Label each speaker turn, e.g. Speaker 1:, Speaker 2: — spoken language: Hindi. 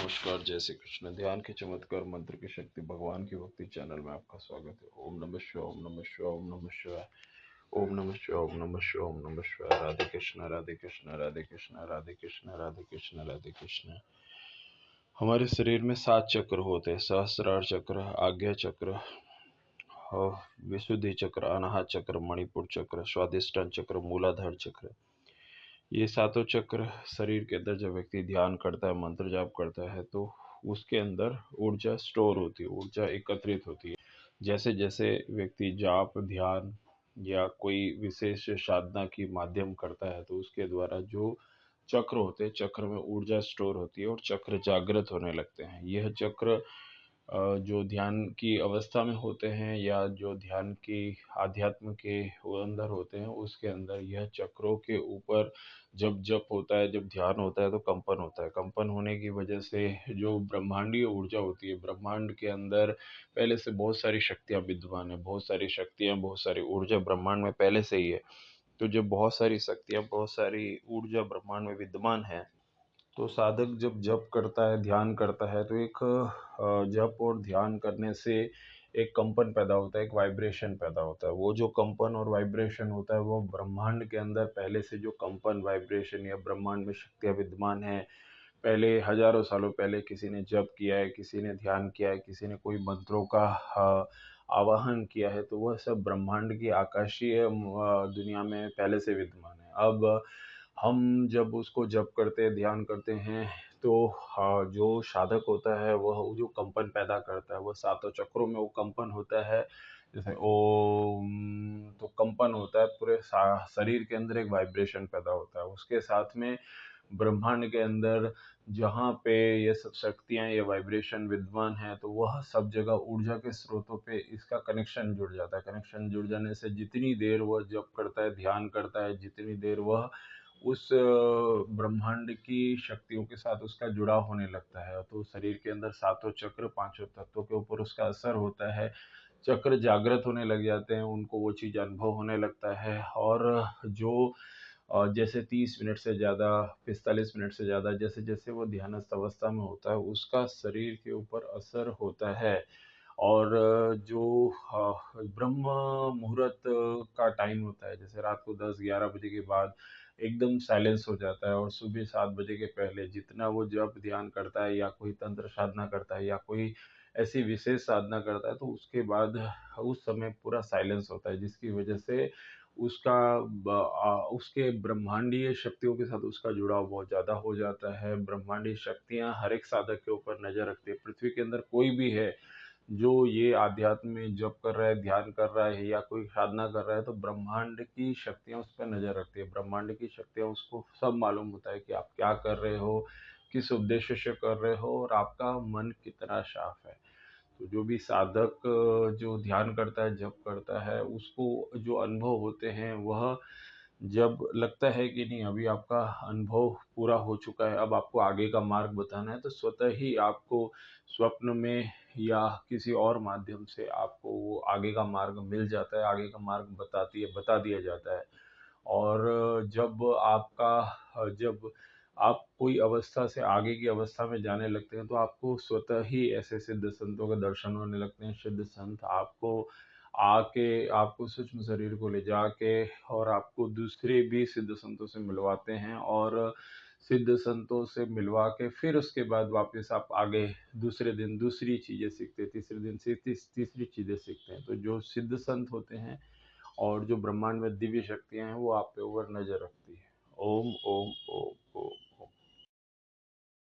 Speaker 1: नमस्कार, जय श्री कृष्ण। ध्यान के चमत्कार, मंत्र की शक्ति, भगवान की भक्ति चैनल में आपका स्वागत है। ओम नमः शिवाय, ओम नमः शिवाय, ओम नमः शिवाय, ओम नमः शिवाय, ओम नमः शिवाय, ओम नमः शिवाय। राधे कृष्ण, राधे कृष्ण, राधे कृष्ण, राधे कृष्ण, राधे कृष्ण, राधे कृष्ण। हमारे शरीर में 7 चक्र होते हैं: सहस्रार चक्र, आज्ञा चक्र, विशुद्धि चक्र, अनाहत चक्र, मणिपुर चक्र, स्वादिष्टान चक्र, मूलाधार चक्र। ये सातों चक्र शरीर के अंदर जब व्यक्ति ध्यान करता है, मंत्र जाप करता है, तो उसके अंदर ऊर्जा स्टोर होती है, ऊर्जा एकत्रित होती है। जैसे जैसे व्यक्ति जाप, ध्यान या कोई विशेष साधना की माध्यम करता है, तो उसके द्वारा जो चक्र होते हैं, चक्र में ऊर्जा स्टोर होती है और चक्र जागृत होने लगते हैं। यह चक्र जो ध्यान की अवस्था में होते हैं या जो ध्यान की आध्यात्म के वो अंदर होते हैं, उसके अंदर यह चक्रों के ऊपर जब जप होता है, जब ध्यान होता है, तो कंपन होता है। कंपन होने की वजह से जो ब्रह्मांडीय ऊर्जा होती है, ब्रह्मांड के अंदर पहले से बहुत सारी शक्तियाँ विद्यमान है, बहुत सारी शक्तियाँ, बहुत सारी ऊर्जा ब्रह्मांड में पहले से ही है। तो जब बहुत सारी शक्तियाँ, बहुत सारी ऊर्जा ब्रह्मांड में विद्यमान है, तो साधक जब जप करता है, ध्यान करता है, तो एक जप और ध्यान करने से एक कंपन पैदा होता है, एक वाइब्रेशन पैदा होता है। वो जो कंपन और वाइब्रेशन होता है, वो ब्रह्मांड के अंदर पहले से जो कंपन, वाइब्रेशन या ब्रह्मांड में शक्तियाँ विद्यमान हैं, पहले हजारों सालों पहले किसी ने जप किया है, किसी ने ध्यान किया है, किसी ने कोई मंत्रों का आवाहन किया है, तो वह सब ब्रह्मांड की आकाशीय दुनिया में पहले से विद्यमान है। अब हम जब उसको जप करते हैं, ध्यान करते हैं, तो जो साधक होता है वह जो कंपन पैदा करता है, वह सातों चक्रों में वो कंपन होता है। जैसे ओम, तो कंपन होता है, पूरे शरीर के अंदर एक वाइब्रेशन पैदा होता है। उसके साथ में ब्रह्मांड के अंदर जहाँ पे ये सब शक्तियाँ, ये वाइब्रेशन विद्यमान है, तो वह सब जगह ऊर्जा के स्रोतों पे इसका कनेक्शन जुड़ जाता है। कनेक्शन जुड़ जाने से जितनी देर वह जप करता है, ध्यान करता है, जितनी देर वह उस ब्रह्मांड की शक्तियों के साथ उसका जुड़ाव होने लगता है, तो शरीर के अंदर सातों चक्र, पांचों तत्वों के ऊपर उसका असर होता है। चक्र जागृत होने लग जाते हैं, उनको वो चीज़ अनुभव होने लगता है। और जो जैसे 30 मिनट से ज़्यादा, 45 मिनट से ज़्यादा, जैसे जैसे वो ध्यानस्थ अवस्था में होता है, उसका शरीर के ऊपर असर होता है। और जो ब्रह्म मुहूर्त का टाइम होता है, जैसे रात को 10-11 बजे के बाद एकदम साइलेंस हो जाता है, और सुबह 7 बजे के पहले जितना वो जप ध्यान करता है या कोई तंत्र साधना करता है या कोई ऐसी विशेष साधना करता है, तो उसके बाद उस समय पूरा साइलेंस होता है, जिसकी वजह से उसका उसके ब्रह्मांडीय शक्तियों के साथ उसका जुड़ाव बहुत ज़्यादा हो जाता है। ब्रह्मांडीय शक्तियाँ हर एक साधक के ऊपर नज़र रखती है। पृथ्वी के अंदर कोई भी है जो ये आध्यात्म में जप कर रहा है, ध्यान कर रहा है या कोई साधना कर रहा है, तो ब्रह्मांड की शक्तियाँ उस पर नज़र रखती है। ब्रह्मांड की शक्तियाँ उसको सब मालूम होता है कि आप क्या कर रहे हो, किस उद्देश्य से कर रहे हो और आपका मन कितना साफ है। तो जो भी साधक जो ध्यान करता है, जप करता है, उसको जो अनुभव होते हैं, वह जब लगता है कि नहीं, अभी आपका अनुभव पूरा हो चुका है, अब आपको आगे का मार्ग बताना है, तो स्वतः ही आपको स्वप्न में या किसी और माध्यम से आपको वो आगे का मार्ग मिल जाता है, आगे का मार्ग बता दिया जाता है। और जब आप कोई अवस्था से आगे की अवस्था में जाने लगते हैं, तो आपको स्वतः ही ऐसे सिद्ध संतों के दर्शन होने लगते हैं। सिद्ध संत आपको आके आपको सूक्ष्म शरीर को ले जाके और आपको दूसरे भी सिद्ध संतों से मिलवाते हैं, और सिद्ध संतों से मिलवा के फिर उसके बाद वापस आप आगे दूसरे दिन दूसरी चीज़ें सीखते हैं, तीसरे दिन से तीसरी चीज़ें सीखते हैं। तो जो सिद्ध संत होते हैं और जो ब्रह्मांड में दिव्य शक्तियाँ हैं, वो आप पे ऊपर नज़र रखती है। ओम ओम ओम।